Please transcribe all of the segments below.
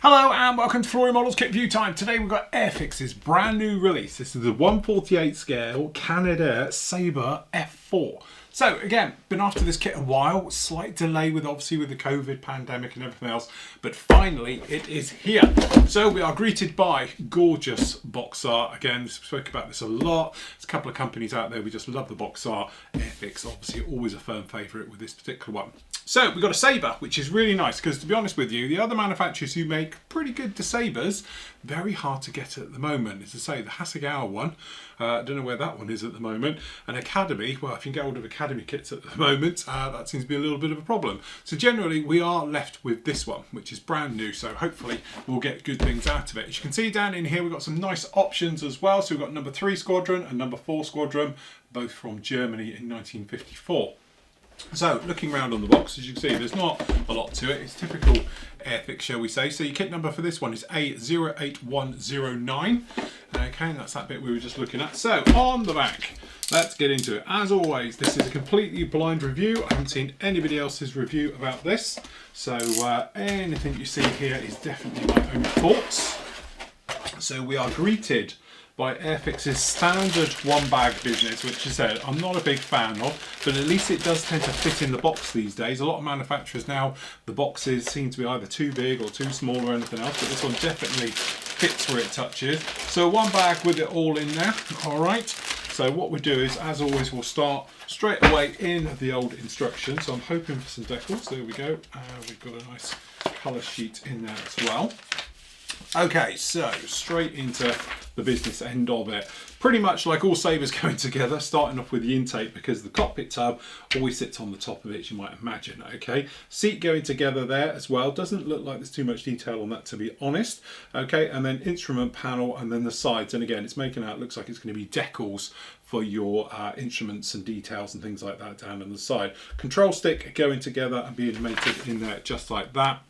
Hello and welcome to Flory Models Kit View Time. Today we've got Airfix's brand new release. This is the 1/48 scale Canadair Sabre F4. So again, been after this kit a while, slight delay with obviously with the COVID pandemic and everything else, but finally it is here. So we are greeted by gorgeous box art. Again, we spoke about this a lot. There's a couple of companies out there, we just love the box art. Airfix, obviously always a firm favourite with this particular one. So we've got a Sabre, which is really nice because, to be honest with you, the other manufacturers who make pretty good Sabres, very hard to get at the moment. As I say, the Hasegawa one, I don't know where that one is at the moment. And Academy, well, if you can get hold of Academy kits at the moment, that seems to be a little bit of a problem. So generally, we are left with this one, which is brand new. So hopefully we'll get good things out of it. As you can see down in here, we've got some nice options as well. So we've got number 3 Squadron and number 4 Squadron, both from Germany in 1954. So looking around on the box, as you can see, there's not a lot to it. It's typical Airfix, shall we say. So your kit number for this one is A08109. Okay, and that's that bit we were just looking at. So on the back, let's get into it. As always, this is a completely blind review. I haven't seen anybody else's review about this. So anything you see here is definitely my own thoughts. So we are greeted by Airfix's standard one bag business, which I said I'm not a big fan of, but at least it does tend to fit in the box these days. A lot of manufacturers now, the boxes seem to be either too big or too small or anything else, but this one definitely fits where it touches. So one bag with it all in there, all right. So what we do is, as always, we'll start straight away in the old instructions. So I'm hoping for some decals, there we go. We've got a nice colour sheet in there as well. Okay, so straight into the business end of it. Pretty much like all Sabres going together, starting off with the intake, because the cockpit tub always sits on the top of it, as you might imagine, okay? Seat going together there as well. Doesn't look like there's too much detail on that, to be honest. Okay, and then instrument panel and then the sides. And again, it's making out, looks like it's going to be decals for your instruments and details and things like that down on the side. Control stick going together and being mated in there just like that.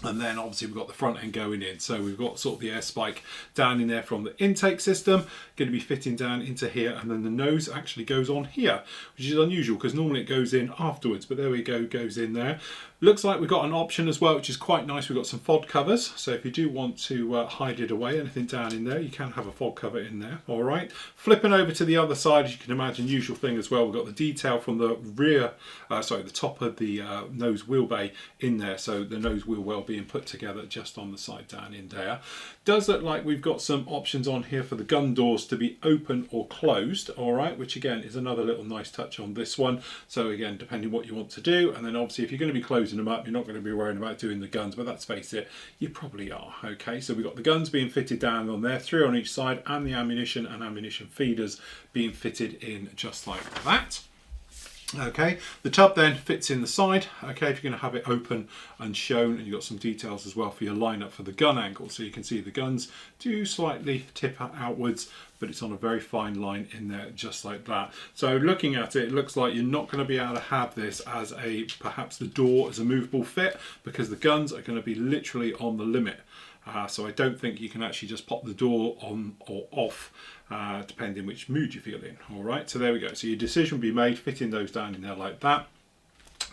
And then obviously we've got the front end going in. So we've got sort of the air spike down in there from the intake system, going to be fitting down into here. And then the nose actually goes on here, which is unusual because normally it goes in afterwards, but there we go, goes in there. Looks like we've got an option as well, which is quite nice. We've got some FOD covers. So if you do want to hide it away, anything down in there, you can have a FOD cover in there. All right. Flipping over to the other side, as you can imagine, usual thing as well. We've got the detail from the rear, the top of the nose wheel bay in there. So the nose wheel well being put together just on the side down in there. Does look like we've got some options on here for the gun doors to be open or closed. All right. Which again is another little nice touch on this one. So again, depending what you want to do. And then obviously if you're going to be closing them up, you're not going to be worrying about doing the guns, but let's face it, you probably are. Okay, so we've got the guns being fitted down on there, 3 on each side, and the ammunition and ammunition feeders being fitted in just like that. Okay, the tub then fits in the side. Okay, if you're going to have it open and shown, and you've got some details as well for your lineup for the gun angle, so you can see the guns do slightly tip outwards, but it's on a very fine line in there just like that. So looking at it, it looks like you're not going to be able to have this as perhaps the door as a movable fit, because the guns are going to be literally on the limit. So I don't think you can actually just pop the door on or off, depending which mood you feel in. All right, so there we go. So your decision will be made, fitting those down in there like that.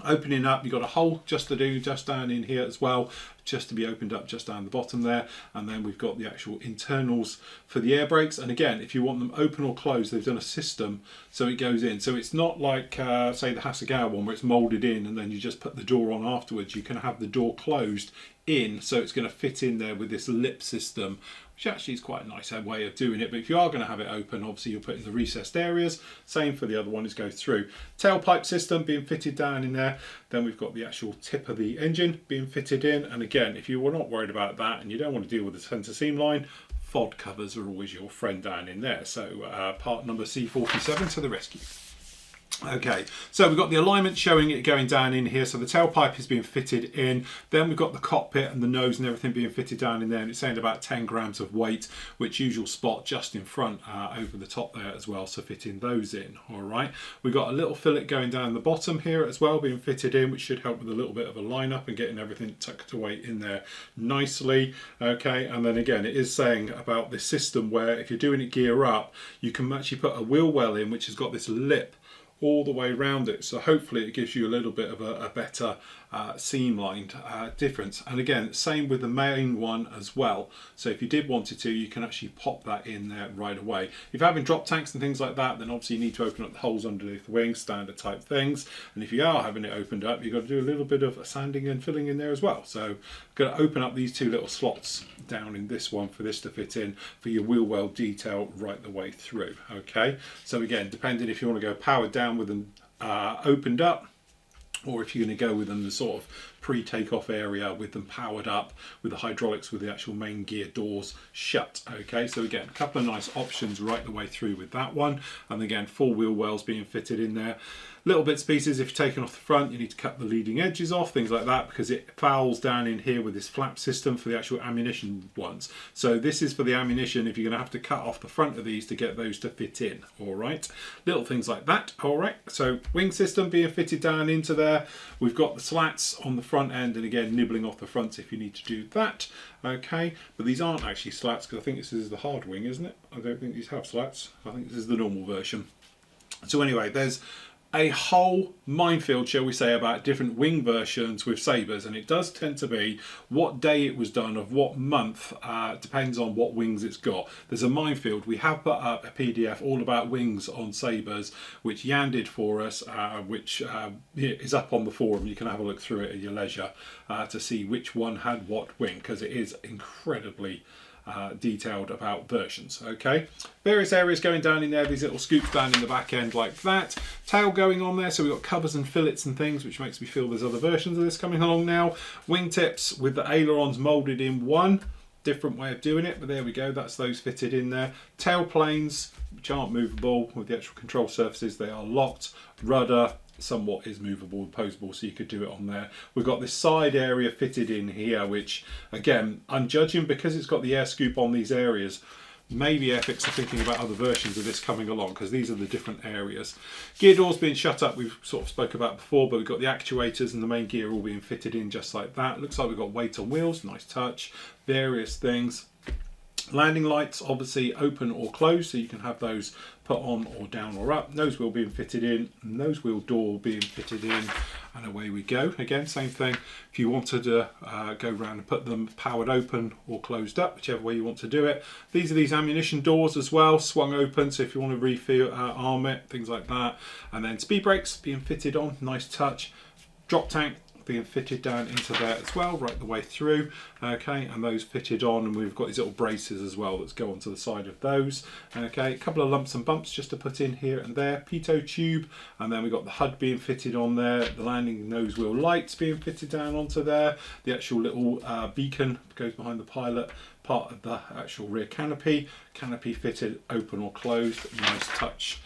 Opening up, you've got a hole just down in here as well, just to be opened up just down the bottom there. And then we've got the actual internals for the air brakes. And again, if you want them open or closed, they've done a system so it goes in. So it's not like, say, the Hasegawa one where it's molded in and then you just put the door on afterwards. You can have the door closed in, so it's going to fit in there with this lip system, which actually is quite a nice way of doing it. But if you are going to have it open, obviously you'll put in the recessed areas. Same for the other one, is go through. Tailpipe system being fitted down in there. Then we've got the actual tip of the engine being fitted in. And again, if you were not worried about that and you don't want to deal with the centre seam line, FOD covers are always your friend down in there. So part number C47 to the rescue. Okay, so we've got the alignment showing it going down in here. So the tailpipe is being fitted in. Then we've got the cockpit and the nose and everything being fitted down in there. And it's saying about 10 grams of weight, which usual spot just in front over the top there as well. So fitting those in. All right, we've got a little fillet going down the bottom here as well, being fitted in, which should help with a little bit of a lineup and getting everything tucked away in there nicely. Okay, and then again, it is saying about this system where if you're doing it gear up, you can actually put a wheel well in, which has got this lip all the way around it, so hopefully it gives you a little bit of a better seam lined difference. And again, same with the main one as well, so if you did want it to, you can actually pop that in there right away. If you're having drop tanks and things like that, then obviously you need to open up the holes underneath the wings, standard type things. And if you are having it opened up, you've got to do a little bit of sanding and filling in there as well. So I'm going to open up these two little slots down in this one for this to fit in for your wheel well detail right the way through. Okay, so again, depending if you want to go powered down with them opened up, or if you're going to go with them the sort of pre-takeoff area with them powered up with the hydraulics with the actual main gear doors shut. Okay, so again, a couple of nice options right the way through with that one. And again, full wheel wells being fitted in there. Little bits and pieces, if you're taking off the front, you need to cut the leading edges off, things like that, because it fouls down in here with this flap system for the actual ammunition ones. So this is for the ammunition, if you're going to have to cut off the front of these to get those to fit in. All right, little things like that. All right, so wing system being fitted down into there. We've got the slats on the front end, and again, nibbling off the fronts if you need to do that. Okay, but these aren't actually slats, because I think this is the hard wing, isn't it? I don't think these have slats. I think this is the normal version. So anyway, there's a whole minefield, shall we say, about different wing versions with Sabres, and it does tend to be what day it was done, of what month, depends on what wings it's got. There's a minefield. We have put up a PDF all about wings on Sabres, which Jan did for us, which is up on the forum. You can have a look through it at your leisure to see which one had what wing, because it is incredibly detailed about versions. Okay, various areas going down in there, these little scoops down in the back end like that, tail going on there, so we've got covers and fillets and things, which makes me feel there's other versions of this coming along now. Wingtips with the ailerons molded in one, different way of doing it, but there we go, that's those fitted in there. Tail planes, which aren't movable with the actual control surfaces, they are locked. Rudder somewhat is movable and posable, so you could do it on there. We've got this side area fitted in here, which again, I'm judging because it's got the air scoop on these areas. Maybe Airfix are thinking about other versions of this coming along, because these are the different areas. Gear doors being shut up, we've sort of spoke about before, but we've got the actuators and the main gear all being fitted in just like that. Looks like we've got weight on wheels, nice touch, various things. Landing lights obviously open or closed, so you can have those put on or down or up. Nose wheel being fitted in, nose wheel door being fitted in, and away we go. Again, same thing. If you wanted to go around and put them powered open or closed up, whichever way you want to do it. These are these ammunition doors as well, swung open, so if you want to refill, arm it, things like that. And then speed brakes being fitted on, nice touch. Drop tank being fitted down into there as well, right the way through. Okay, and those fitted on, and we've got these little braces as well that go onto the side of those. Okay, a couple of lumps and bumps just to put in here and there. Pitot tube, and then we've got the HUD being fitted on there, the landing nose wheel lights being fitted down onto there, the actual little beacon goes behind the pilot, part of the actual rear canopy fitted open or closed, nice touch,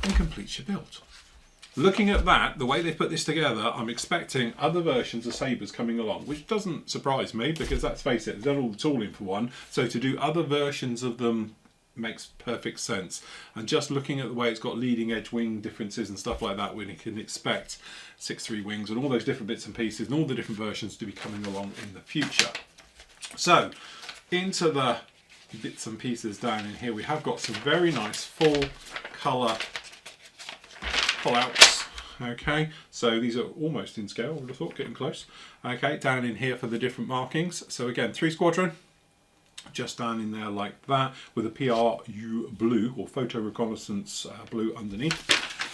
and completes your build. Looking at that, the way they put this together, I'm expecting other versions of Sabres coming along, which doesn't surprise me, because let's face it, they've done all the tooling for one, so to do other versions of them makes perfect sense. And just looking at the way it's got leading edge wing differences and stuff like that, when you can expect 6.3 wings and all those different bits and pieces and all the different versions to be coming along in the future. So, into the bits and pieces down in here, we have got some very nice full colour pullouts. Okay, so these are almost in scale, I would have thought, getting close. Okay, down in here for the different markings. So again, 3 squadron, just down in there like that, with a PRU blue, or photo reconnaissance blue underneath.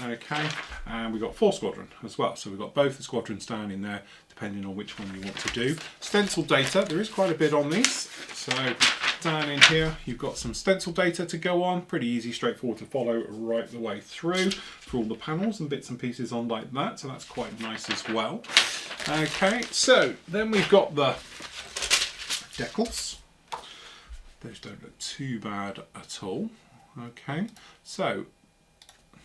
Okay, and we've got 4 squadron as well, so we've got both the squadrons down in there, depending on which one you want to do. Stencil data, there is quite a bit on these. So down in here, you've got some stencil data to go on, pretty easy, straightforward to follow right the way through for all the panels and bits and pieces on like that, so that's quite nice as well. Okay, so then we've got the decals. Those don't look too bad at all. Okay, so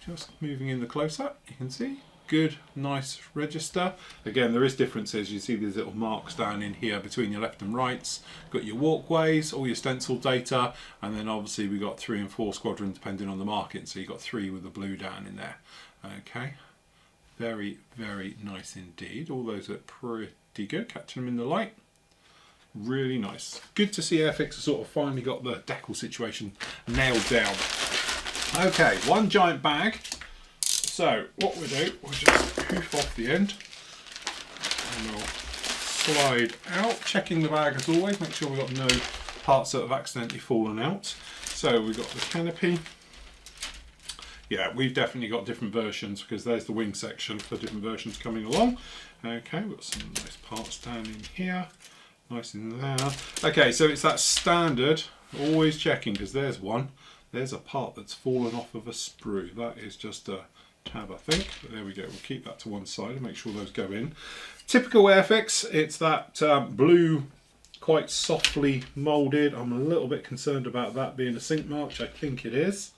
just moving in the close-up, you can see good, nice register. Again, there is differences. You see these little marks down in here between your left and rights. Got your walkways, all your stencil data, and then obviously we got 3 and 4 squadrons depending on the market. So you got 3 with the blue down in there. Okay, very, very nice indeed. All those are pretty good. Catching them in the light. Really nice. Good to see Airfix has sort of finally got the decal situation nailed down. Okay, one giant bag. So what we'll do, we'll just hoof off the end and we'll slide out, checking the bag as always, make sure we've got no parts that have accidentally fallen out. So we've got the canopy. Yeah, we've definitely got different versions because there's the wing section for different versions coming along. Okay, we've got some nice parts down in here, nice in there. Okay, so it's that standard, always checking because there's one. There's a part that's fallen off of a sprue. That is just a tab, I think. But there we go. We'll keep that to one side and make sure those go in. Typical Airfix. It's that blue, quite softly moulded. I'm a little bit concerned about that being a sink mark. I think it is.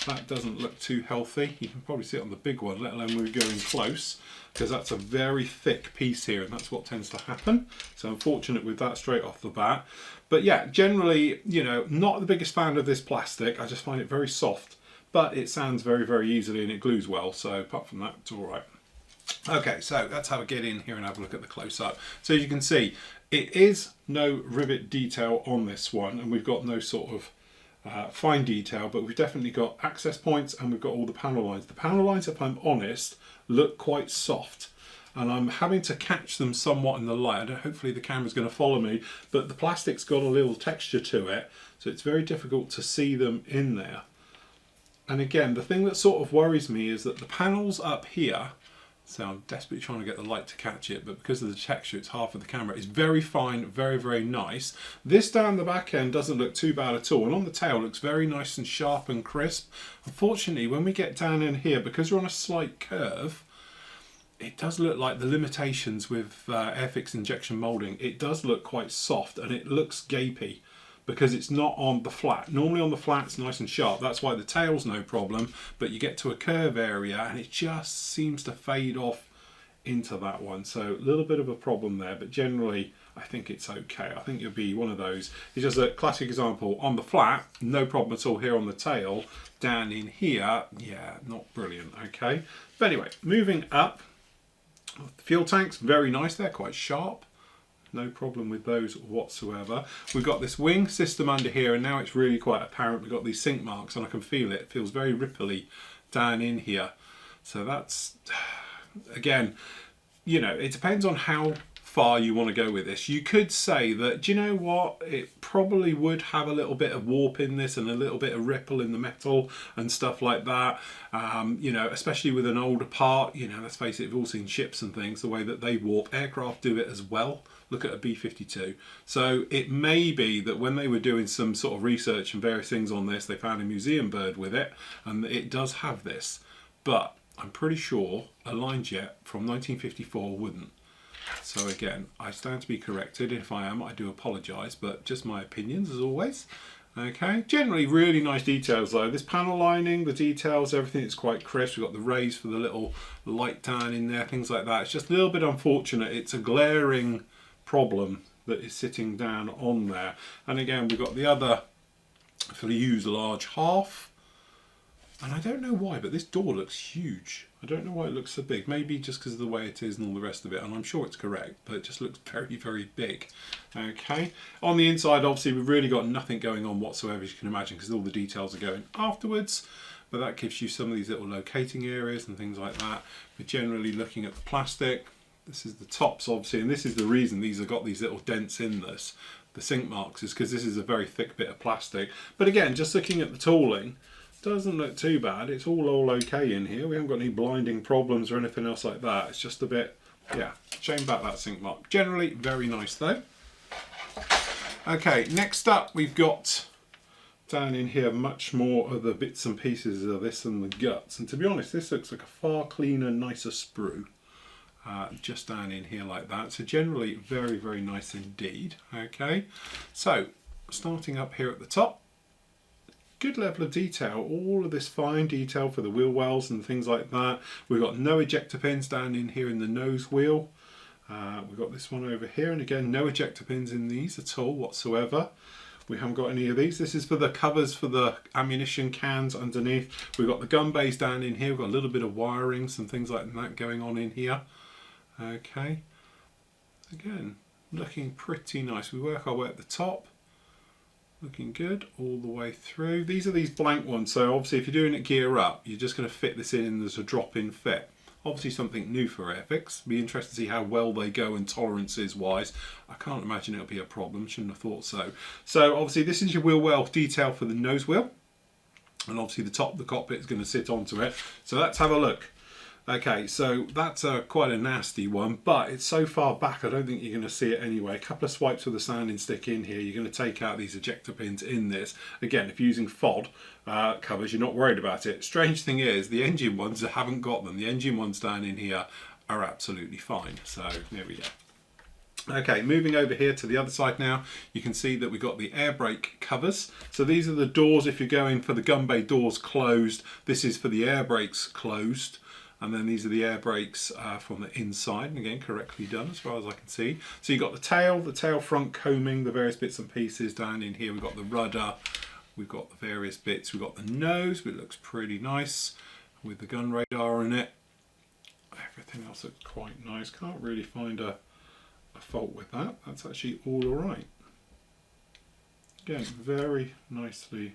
That doesn't look too healthy. You can probably see it on the big one, let alone when we go in close, because that's a very thick piece here, and that's what tends to happen. So unfortunate with that straight off the bat. But yeah, generally, you know, not the biggest fan of this plastic. I just find it very soft, but it sands very, very easily and it glues well. So apart from that, it's all right. Okay, so let's have a get in here and have a look at the close-up. So as you can see, it is no rivet detail on this one, and we've got no sort of fine detail, but we've definitely got access points and we've got all the panel lines. The panel lines, if I'm honest, look quite soft, and I'm having to catch them somewhat in the light. Hopefully the camera's going to follow me, but the plastic's got a little texture to it, so it's very difficult to see them in there. And again, the thing that sort of worries me is that the panels up here, so I'm desperately trying to get the light to catch it, but because of the texture, it's half of the camera. It's very fine, very, very nice. This down the back end doesn't look too bad at all, and on the tail looks very nice and sharp and crisp. Unfortunately, when we get down in here, because we're on a slight curve, it does look like the limitations with Airfix injection moulding. It does look quite soft and it looks gapey, because it's not on the flat. Normally on the flat it's nice and sharp, that's why the tail's no problem, but you get to a curve area and it just seems to fade off into that one. So a little bit of a problem there, but generally I think it's okay. I think it'll be one of those. It's just a classic example. On the flat, no problem at all here on the tail. Down in here, yeah, not brilliant, okay? But anyway, moving up, the fuel tanks, very nice, they're quite sharp. No problem with those whatsoever. We've got this wing system under here, and now it's really quite apparent. We've got these sink marks and I can feel it. It feels very ripply down in here. So that's, again, you know, it depends on how far you want to go with this. You could say that, do you know what, it probably would have a little bit of warp in this and a little bit of ripple in the metal and stuff like that. You know, especially with an older part, you know, let's face it, we've all seen ships and things, the way that they warp. Aircraft do it as well. Look at a B-52. So it may be that when they were doing some sort of research and various things on this, they found a museum bird with it, and it does have this. But I'm pretty sure a line jet from 1954 wouldn't. So again, I stand to be corrected. If I am, I do apologise, but just my opinions as always. Okay, generally really nice details though. This panel lining, the details, everything is quite crisp. We've got the rays for the little light down in there, things like that. It's just a little bit unfortunate. It's a glaring problem that is sitting down on there. And again, we've got the other for the use large half, and I don't know why, but this door looks huge. I don't know why it looks so big. Maybe just because of the way it is and all the rest of it, and I'm sure it's correct, but it just looks very, very big. Okay, on the inside obviously we've really got nothing going on whatsoever, as you can imagine, because all the details are going afterwards, but that gives you some of these little locating areas and things like that. We're generally looking at the plastic. This is the tops obviously, and this is the reason these have got these little dents in this, the sink marks, is because this is a very thick bit of plastic. But again, just looking at the tooling, doesn't look too bad. It's all okay in here. We haven't got any blinding problems or anything else like that. It's just a bit, yeah, shame about that sink mark. Generally very nice though. Okay, next up we've got down in here much more of the bits and pieces of this and the guts, and to be honest this looks like a far cleaner, nicer sprue. Just down in here like that, so generally very, very nice indeed. Okay, so starting up here at the top, good level of detail, all of this fine detail for the wheel wells and things like that. We've got no ejector pins down in here in the nose wheel. We've got this one over here, and again no ejector pins in these at all whatsoever. We haven't got any of these. This is for the covers for the ammunition cans underneath. We've got the gun bays down in here. We've got a little bit of wiring, some things like that going on in here. Okay, again looking pretty nice. We work our way at the top, Looking good all the way through. These are these blank ones, so obviously if you're doing it gear up, you're just going to fit this in and there's a drop-in fit. Obviously something new for Airfix. Be interested to see how well they go and tolerances wise. I can't imagine it'll be a problem, shouldn't have thought so. So obviously this is your wheel well detail for the nose wheel. And obviously the top of the cockpit is going to sit onto it. So let's have a look. Okay, so that's quite a nasty one, but it's so far back I don't think you're going to see it anyway. A couple of swipes with a sanding stick in here, you're going to take out these ejector pins in this. Again, if you're using FOD covers, you're not worried about it. Strange thing is, the engine ones haven't got them. The engine ones down in here are absolutely fine. So there we go. Okay, moving over here to the other side now, you can see that we've got the air brake covers. So these are the doors if you're going for the gun bay doors closed. This is for the air brakes closed. And then these are the air brakes from the inside, and again correctly done as far as I can see. So you've got the tail front combing, the various bits and pieces down in here. We've got the rudder, we've got the various bits, we've got the nose, which looks pretty nice with the gun radar in it. Everything else looks quite nice. Can't really find a fault with that. That's actually all alright. Again, very nicely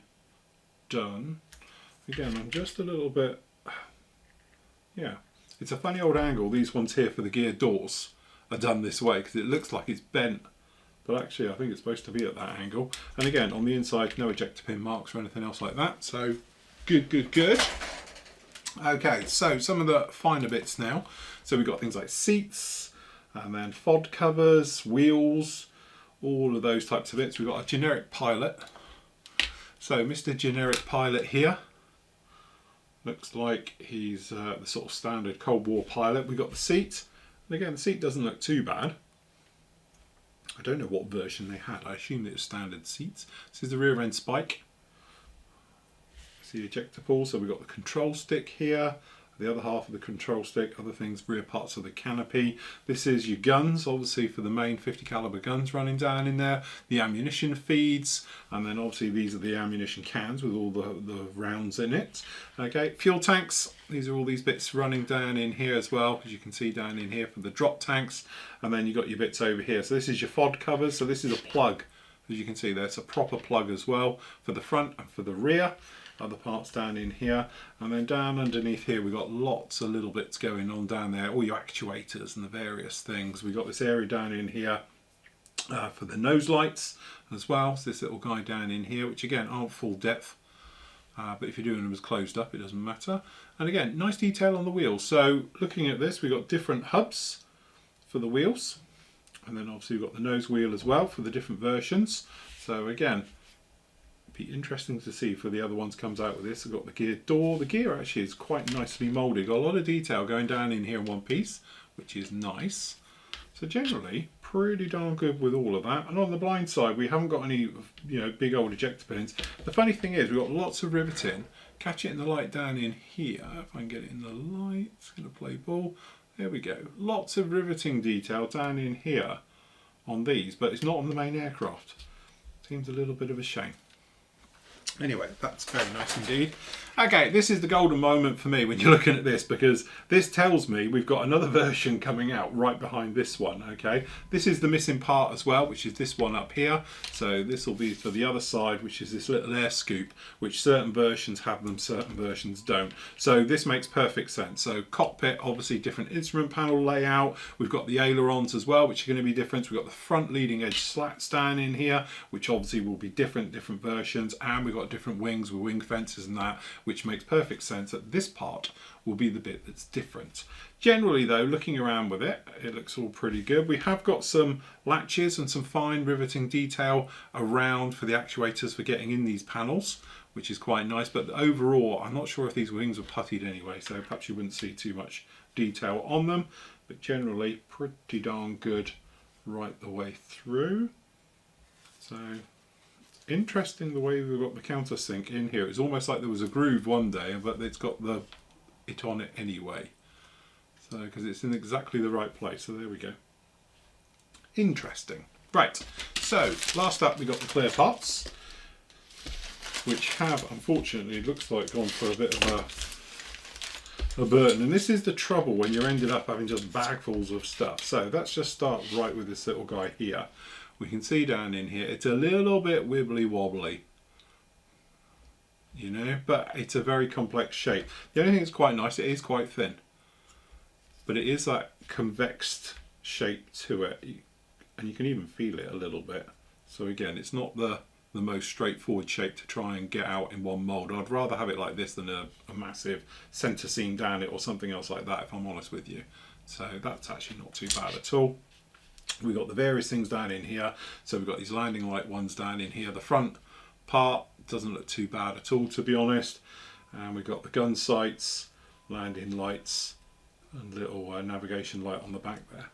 done. Again, I'm just a little bit... Yeah, it's a funny old angle. These ones here for the gear doors are done this way because it looks like it's bent, but actually I think it's supposed to be at that angle. And again, on the inside, no ejector pin marks or anything else like that. So good, good, good. Okay, so some of the finer bits now. So we've got things like seats and then FOD covers, wheels, all of those types of bits. We've got a generic pilot. So Mr. Generic Pilot here. Looks like he's the sort of standard Cold War pilot. We've got the seat. And again, the seat doesn't look too bad. I don't know what version they had. I assume it was standard seats. This is the rear end spike. See the ejector pull. So we've got the control stick here. The other half of the control stick, other things, rear parts of the canopy. This is your guns, obviously for the main 50 caliber guns running down in there. The ammunition feeds, and then obviously these are the ammunition cans with all the rounds in it. Okay, fuel tanks. These are all these bits running down in here as well, as you can see down in here for the drop tanks. And then you've got your bits over here. So this is your FOD covers. So this is a plug, as you can see there. It's a proper plug as well for the front and for the rear. Other parts down in here, and then down underneath here we've got lots of little bits going on down there, all your actuators and the various things. We've got this area down in here for the nose lights as well. So this little guy down in here, which again aren't full depth, but if you're doing them as closed up it doesn't matter. And again, nice detail on the wheels. So looking at this, we've got different hubs for the wheels, and then obviously we've got the nose wheel as well for the different versions. So again, be interesting to see for the other ones comes out with this. I've got the gear door. The gear actually is quite nicely moulded. Got a lot of detail going down in here in one piece, which is nice. So generally, pretty darn good with all of that. And on the blind side, we haven't got any, big old ejector pins. The funny thing is, we've got lots of riveting. Catch it in the light down in here. If I can get it in the light, it's going to play ball. There we go. Lots of riveting detail down in here on these, but it's not on the main aircraft. Seems a little bit of a shame. Anyway, that's very nice indeed. Okay, this is the golden moment for me when you're looking at this, because this tells me we've got another version coming out right behind this one, okay? This is the missing part as well, which is this one up here. So this will be for the other side, which is this little air scoop, which certain versions have them, certain versions don't. So this makes perfect sense. So cockpit, obviously different instrument panel layout. We've got the ailerons as well, which are going to be different. We've got the front leading edge slats down in here, which obviously will be different versions. And we've got different wings with wing fences and that, which makes perfect sense that this part will be the bit that's different. Generally though, looking around with it, it looks all pretty good. We have got some latches and some fine riveting detail around for the actuators for getting in these panels, which is quite nice, but overall I'm not sure if these wings were puttied anyway, so perhaps you wouldn't see too much detail on them, but generally pretty darn good right the way through. So interesting the way we've got the countersink in here. It's almost like there was a groove one day, but it's got it on it anyway. So, because it's in exactly the right place. So there we go. Interesting. Right, so last up we got the clear parts, which have unfortunately, looks like gone for a bit of a burden. And this is the trouble when you're ended up having just bagfuls of stuff. So let's just start right with this little guy here. we can see down in here, it's a little bit wibbly wobbly, you know, but it's a very complex shape. The only thing that's quite nice, it is quite thin, but it is that convexed shape to it, and you can even feel it a little bit. So again, it's not the most straightforward shape to try and get out in one mould. I'd rather have it like this than a massive centre seam down it or something else like that, if I'm honest with you. So that's actually not too bad at all. We've got the various things down in here. So we've got these landing light ones down in here. The front part doesn't look too bad at all, to be honest. And we've got the gun sights, landing lights, and little navigation light on the back there.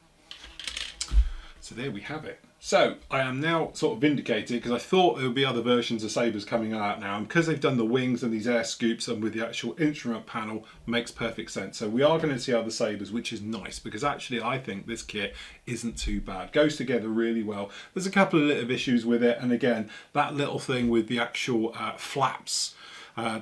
So there we have it. So I am now sort of vindicated, because I thought there would be other versions of Sabres coming out now, and because they've done the wings and these air scoops and with the actual instrument panel, makes perfect sense. So we are going to see other Sabres, which is nice, because actually I think this kit isn't too bad. Goes together really well. There's a couple of little issues with it, and again, that little thing with the actual flaps,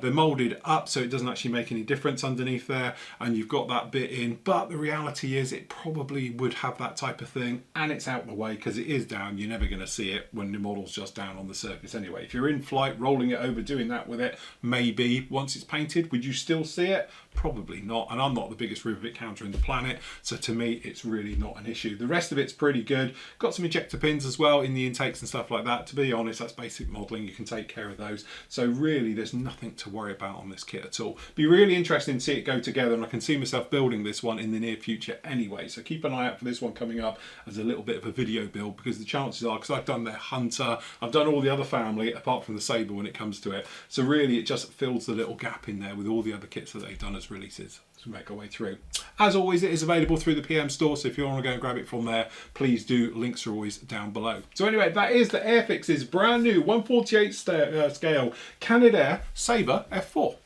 they're moulded up so it doesn't actually make any difference underneath there, and you've got that bit in, but the reality is it probably would have that type of thing, and it's out the way because it is down. You're never going to see it when the model's just down on the surface anyway. If you're in flight rolling it over, doing that with it, maybe once it's painted, would you still see it? Probably not, and I'm not the biggest rivet counter in the planet, so to me it's really not an issue. The rest of it's pretty good. Got some ejector pins as well in the intakes and stuff like that. To be honest, that's basic modelling, you can take care of those, so really there's nothing to worry about on this kit at all. Be really interesting to see it go together, and I can see myself building this one in the near future anyway, so keep an eye out for this one coming up as a little bit of a video build, because the chances are, because I've done their Hunter, I've done all the other family apart from the Sabre when it comes to it, so really it just fills the little gap in there with all the other kits that they've done as releases as we make our way through. As always, it is available through the PM store, so if you want to go and grab it from there, please do. Links are always down below. So anyway, that is the Airfix's brand new 1/48 scale Canadair Sabre F4.